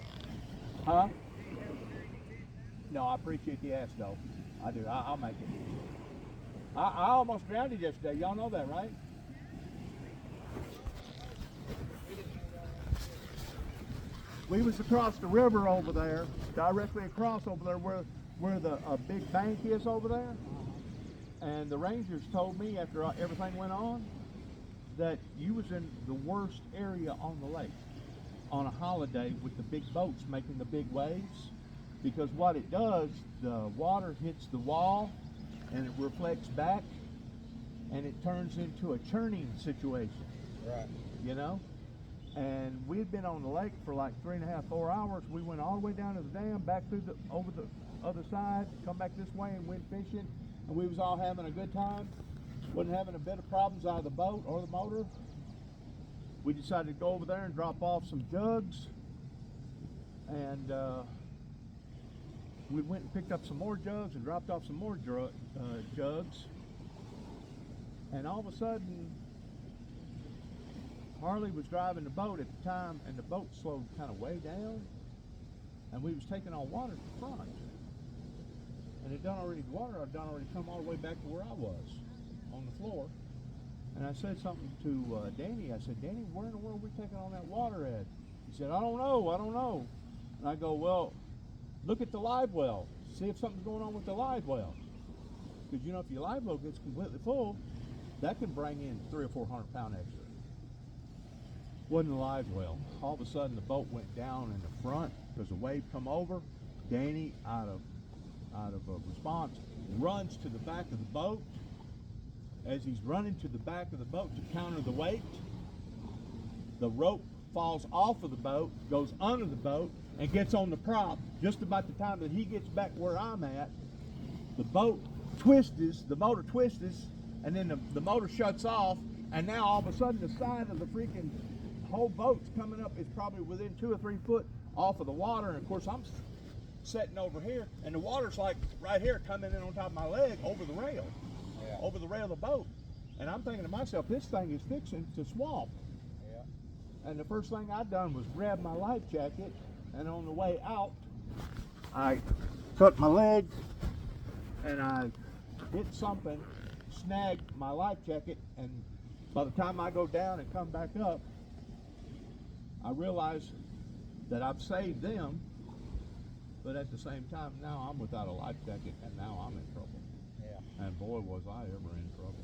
Huh? No, I appreciate the ask though. I do. I'll make it. I almost drowned yesterday. Y'all know that, right? We was across the river over there, directly across over there where the big bank is over there. And the rangers told me after everything went on that you was in the worst area on the lake on a holiday with the big boats making the big waves. Because what it does, the water hits the wall and it reflects back and it turns into a churning situation. Right. You know? And we had been on the lake for like 3.5, 4 hours. We went all the way down to the dam, back through over the other side, come back this way and went fishing. And we was all having a good time. Wasn't having a bit of problems out of the boat or the motor. We decided to go over there and drop off some jugs. And we went and picked up some more jugs and dropped off some more jugs. And all of a sudden, Harley was driving the boat at the time, and the boat slowed kind of way down, and we was taking on water at the front. And the water had done already come all the way back to where I was, on the floor. And I said something to Danny. I said, Danny, where in the world are we taking on that water at? He said, I don't know. And I go, well, look at the live well. See if something's going on with the live well. Because, you know, if your live well gets completely full, that can bring in 300 or 400 pound extra. Wasn't a live well. All of a sudden the boat went down in the front because the wave come over. Danny, out of a response, runs to the back of the boat. As he's running to the back of the boat to counter the weight, the rope falls off of the boat, goes under the boat, and gets on the prop. Just about the time that he gets back where I'm at, the motor twists, and then the motor shuts off, and now all of a sudden the side of the freaking whole boat's coming up. It's probably within 2 or 3 foot off of the water, and of course I'm sitting over here, and the water's like right here coming in on top of my leg over the rail, over the rail of the boat. And I'm thinking to myself, this thing is fixing to swamp. Yeah. And the first thing I done was grab my life jacket, and on the way out, I cut my leg, and I hit something, snagged my life jacket, and by the time I go down and come back up, I realize that I've saved them, but at the same time, now I'm without a life jacket, and now I'm in trouble. Yeah. And boy, was I ever in trouble.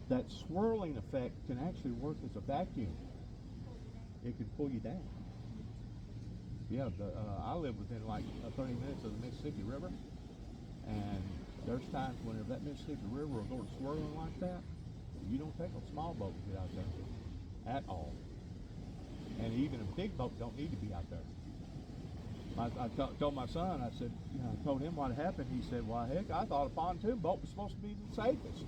That swirling effect can actually work as a vacuum. It can pull you down. Yeah, I live within like 30 minutes of the Mississippi River, and there's times whenever that Mississippi River will go swirling like that, you don't take a small boat to get out there at all. And even a big boat don't need to be out there. I told my son, I said, I told him what happened. He said, well, heck, I thought a pontoon boat was supposed to be the safest.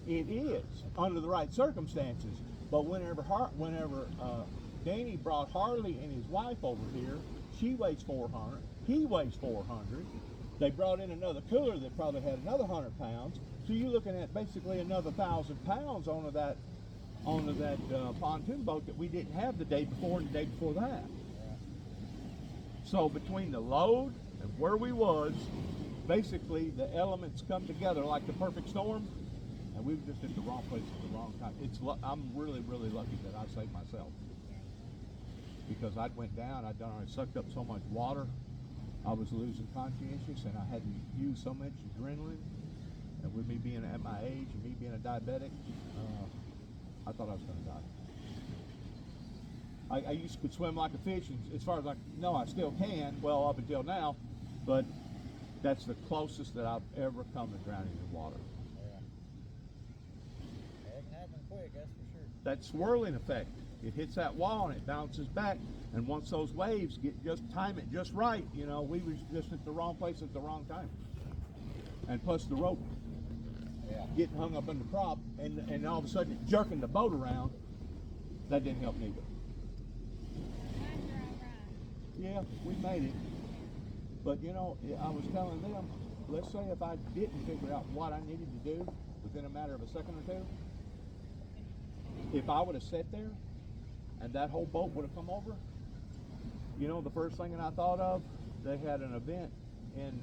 It is, under the right circumstances. But whenever Danny brought Harley and his wife over here, she weighs 400, he weighs 400. They brought in another cooler that probably had another 100 pounds. So you're looking at basically another 1,000 pounds onto that pontoon boat that we didn't have the day before and the day before that. So between the load and where we was, basically the elements come together like the perfect storm, and we were just at the wrong place at the wrong time. I'm really, really lucky that I saved myself, because I went down, I sucked up so much water I was losing conscientious, and I had to use so much adrenaline. And with me being at my age and me being a diabetic, I thought I was going to die. I used to could swim like a fish, and as far as I know, I still can. Well, up until now, but that's the closest that I've ever come to drowning in water. Yeah, it can happen quick, that's for sure. That swirling effect, it hits that wall and it bounces back. And once those waves time it just right, you know, we was just at the wrong place at the wrong time. And plus the rope getting hung up in the prop, and all of a sudden it jerking the boat around, that didn't help neither. Yeah, we made it. But you know, I was telling them, let's say if I didn't figure out what I needed to do within a matter of a second or two, if I would have sat there and that whole boat would have come over, you know, the first thing that I thought of, they had an event in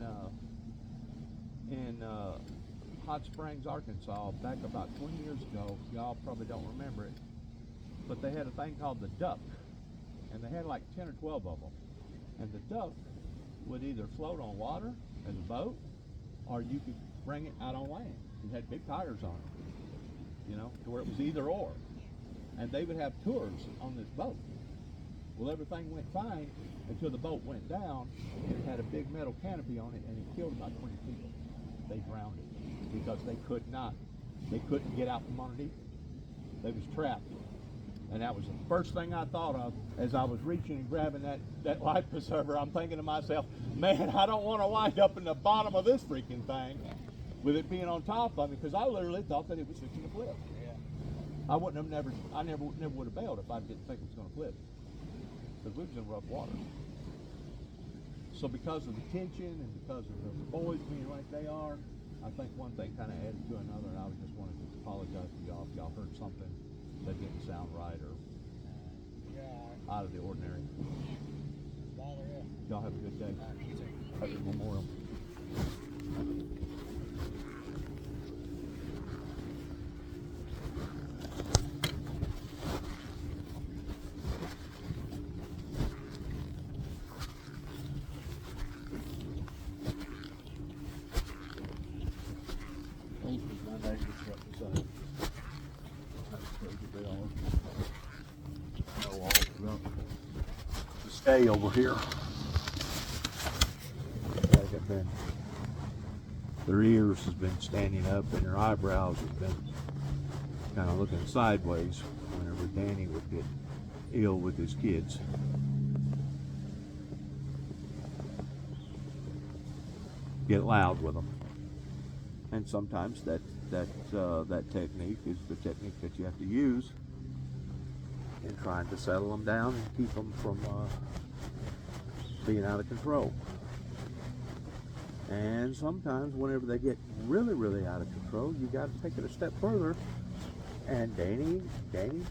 Hot Springs, Arkansas, back about 20 years ago. Y'all probably don't remember it, but they had a thing called the duck, and they had like 10 or 12 of them, and the duck would either float on water as a boat, or you could bring it out on land. It had big tires on it, you know, to where it was either or. And they would have tours on this boat. Well, everything went fine until the boat went down. It had a big metal canopy on it, and it killed about 20 people. They drowned it because they couldn't get out from underneath it. They was trapped. And that was the first thing I thought of as I was reaching and grabbing that life preserver. I'm thinking to myself, man, I don't want to wind up in the bottom of this freaking thing with it being on top of me, because I literally thought that it was fixing to flip. I never would have bailed if I didn't think it was going to flip, because we was in rough water. So because of the tension and because of the boys being like they are, I think one thing kind of added to another, and I just wanted to apologize to y'all if y'all heard something that didn't sound right or out of the ordinary. Y'all have a good day. Happy Memorial. Stay over here. Their ears has been standing up, and their eyebrows have been kind of looking sideways whenever Danny would get ill with his kids. Get loud with them, and sometimes that technique is the technique that you have to use in trying to settle them down and keep them from being out of control. And sometimes whenever they get really, really out of control, you got to take it a step further. And Danny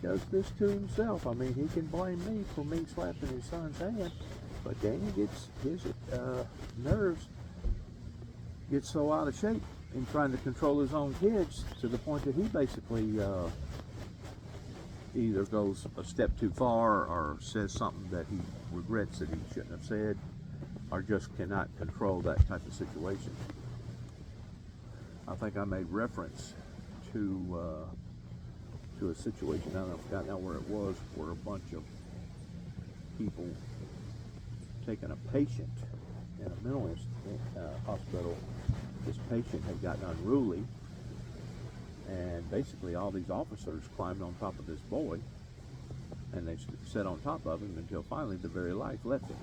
does this to himself. I mean, he can blame me for me slapping his son's hand, but Danny gets his nerves get so out of shape in trying to control his own kids to the point that he basically either goes a step too far or says something that he regrets that he shouldn't have said, or just cannot control that type of situation. I think I made reference to a situation, I forgot now where it was, where a bunch of people taking a patient in a mental hospital. This patient had gotten unruly, and basically all these officers climbed on top of this boy, and they sat on top of him until finally the very life left him.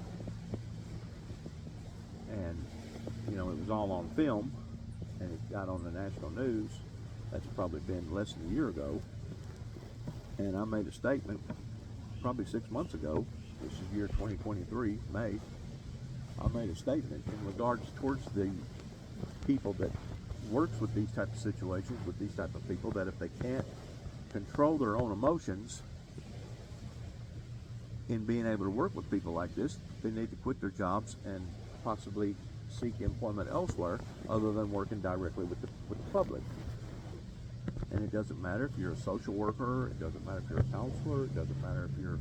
And you know, it was all on film, and it got on the national news. That's probably been less than a year ago. And I made a statement probably 6 months ago. This is year 2023, May. I made a statement in regards towards the people that works with these type of situations, with these type of people, that if they can't control their own emotions in being able to work with people like this, they need to quit their jobs and possibly seek employment elsewhere other than working directly with the public. And it doesn't matter if you're a social worker, it doesn't matter if you're a counselor, it doesn't matter if you're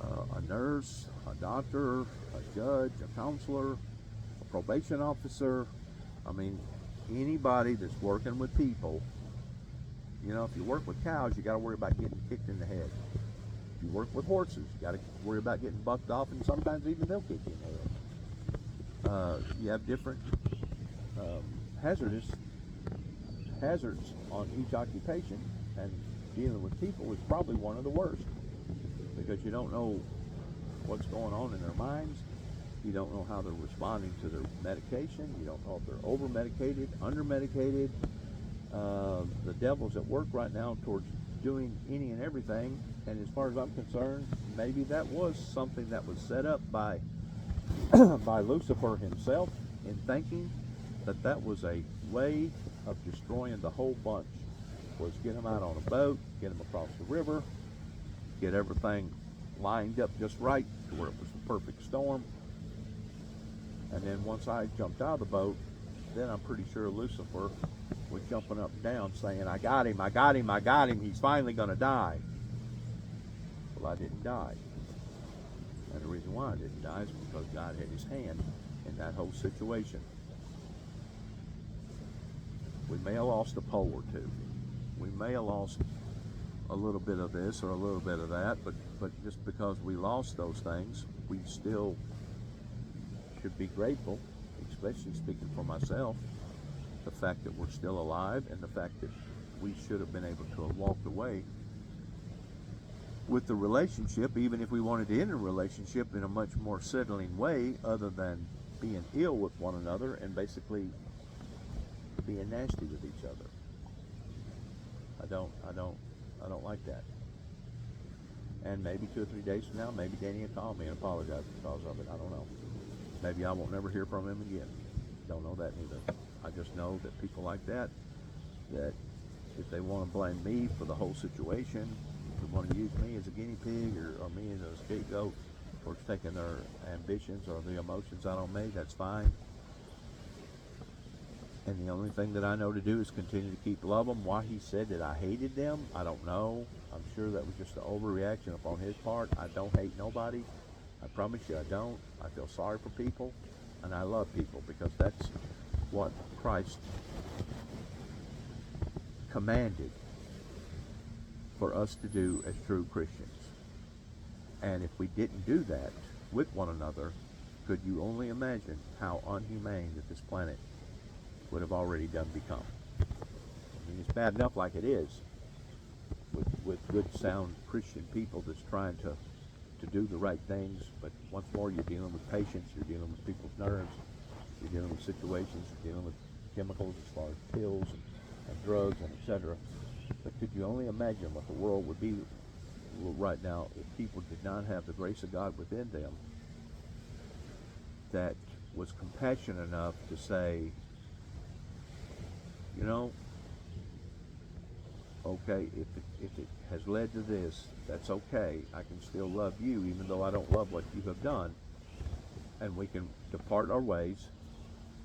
a nurse, a doctor, a judge, a counselor, a probation officer. I mean, anybody that's working with people. You know, if you work with cows, you got to worry about getting kicked in the head. If you work with horses, you got to worry about getting bucked off, and sometimes even they'll kick you in the head. You have different hazards on each occupation, and dealing with people is probably one of the worst, because you don't know what's going on in their minds. You don't know how they're responding to their medication. You don't know if they're over medicated, under medicated. The devil's at work right now towards doing any and everything, and as far as I'm concerned, maybe that was something that was set up by by Lucifer himself, in thinking that that was a way of destroying the whole bunch, was get them out on a boat, get them across the river, get everything lined up just right to where it was the perfect storm, and then once I jumped out of the boat, then I'm pretty sure Lucifer was jumping up and down saying, I got him, I got him, I got him, he's finally going to die. Well, I didn't die. And the reason why I didn't die is because God had his hand in that whole situation. We may have lost a pole or two. We may have lost a little bit of this or a little bit of that, but just because we lost those things, we still should be grateful, especially speaking for myself, the fact that we're still alive, and the fact that we should have been able to have walked away with the relationship, even if we wanted to end a relationship in a much more settling way, other than being ill with one another and basically being nasty with each other. I don't like that. And maybe 2 or 3 days from now, maybe Danny will call me and apologize because of it. I don't know. Maybe I won't never hear from him again. Don't know that neither. I just know that people like that if they want to blame me for the whole situation, if they want to use me as a guinea pig or me as a scapegoat towards taking their ambitions or the emotions out on me, that's fine. And the only thing that I know to do is continue to keep love them. Why he said that I hated them, I don't know. I'm sure that was just an overreaction upon his part. I don't hate nobody. I promise you I don't. I feel sorry for people, and I love people, because that's what Christ commanded for us to do as true Christians. And if we didn't do that with one another, could you only imagine how unhumane that this planet would have already done become? I mean, it's bad enough like it is, with good, sound Christian people that's trying to do the right things, but once more, you're dealing with patients, you're dealing with people's nerves, you're dealing with situations, you're dealing with chemicals as far as pills and drugs and etc. But could you only imagine what the world would be right now if people did not have the grace of God within them that was compassionate enough to say, you know, okay, if it has led to this, that's okay. I can still love you even though I don't love what you have done. And we can depart our ways,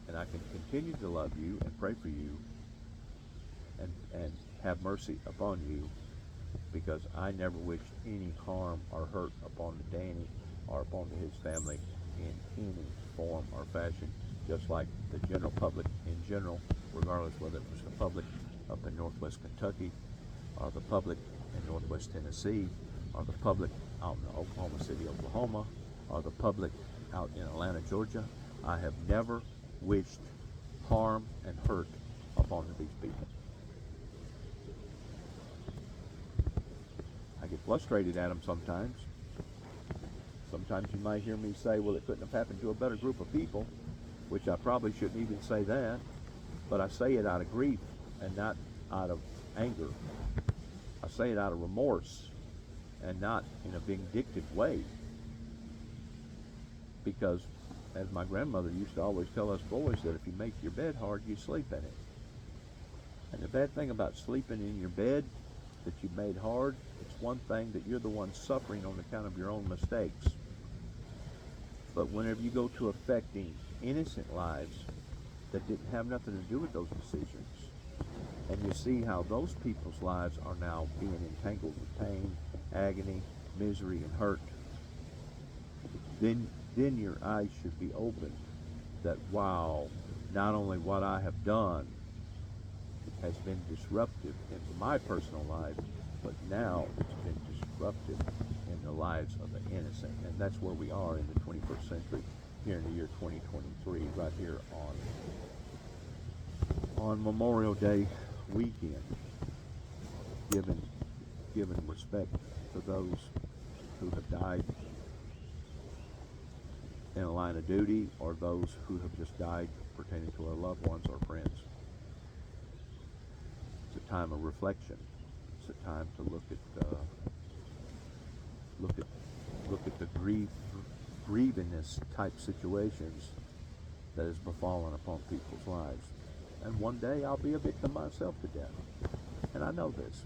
and I can continue to love you and pray for you and have mercy upon you, because I never wished any harm or hurt upon Danny or upon his family in any form or fashion, just like the general public in general, regardless whether it was the public up in Northwest Kentucky, or the public in Northwest Tennessee, or the public out in Oklahoma City, Oklahoma, or the public out in Atlanta, Georgia. I have never wished harm and hurt upon these people. I get frustrated at them sometimes. Sometimes you might hear me say, well, it couldn't have happened to a better group of people, which I probably shouldn't even say that, but I say it out of grief and not out of anger. I say it out of remorse and not in a vindictive way, because as my grandmother used to always tell us boys, that if you make your bed hard, you sleep in it. And the bad thing about sleeping in your bed that you made hard, it's one thing that you're the one suffering on account of your own mistakes. But whenever you go to affecting innocent lives that didn't have nothing to do with those decisions, and you see how those people's lives are now being entangled with pain, agony, misery, and hurt, then your eyes should be opened that, wow, not only what I have done has been disruptive in my personal life, but now it's been disruptive in the lives of the innocent. And that's where we are in the 21st century, here in the year 2023, right here on Memorial Day weekend, giving respect to those who have died in a line of duty, or those who have just died pertaining to our loved ones or friends. It's a time of reflection. It's a time to look at the grievingness type situations that has befallen upon people's lives. And one day I'll be a victim myself to death, and I know this.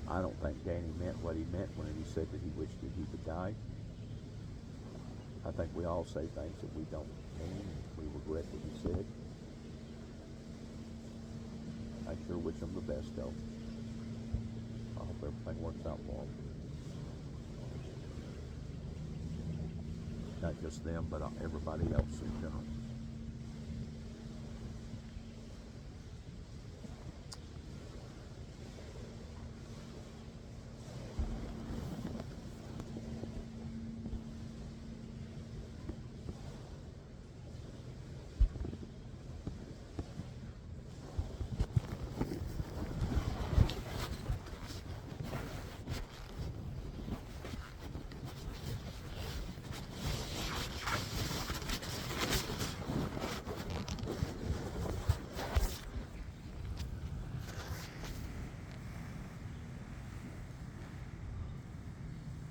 I don't think Danny meant what he meant when he said that he wished that he could die. I think we all say things that we don't mean, and we regret what we said. I sure wish them the best, though. I hope everything works out for them. Not just them, but everybody else in general.